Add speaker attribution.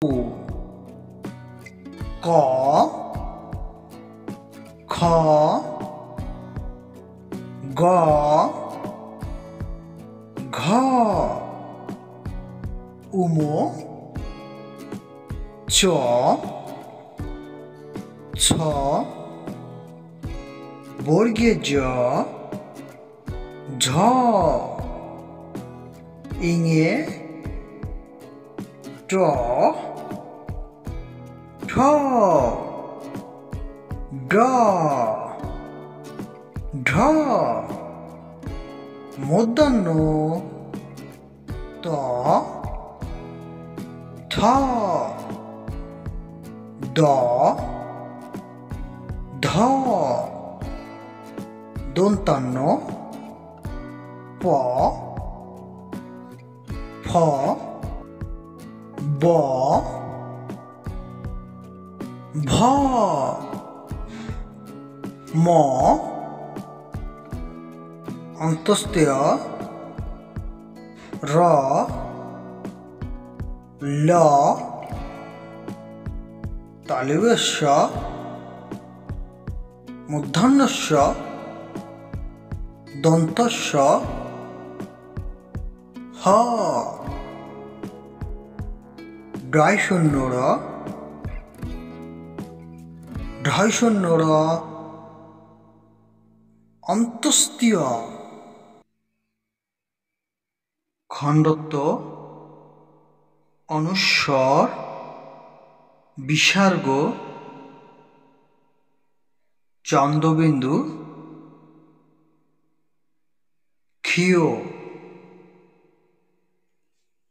Speaker 1: ক খ গ ঘ উমো চ ছ বর্গে জ ঝ ইঙে ট ঠ ড ঢ মূর্ধন্য ত থ দ ধ দন্তান্ন প ফ ব ভ ম অন্তস্তেয় র ল তালব্যস্য মূর্ধন্যস্য দন্তস্য হ ডাইশূন্যর ঢাইশূন্যর অন্তস্তীয় খণ্ডত্ব অনুস্বর বিসর্গ চন্দ্রবিন্দু ক্ষীয়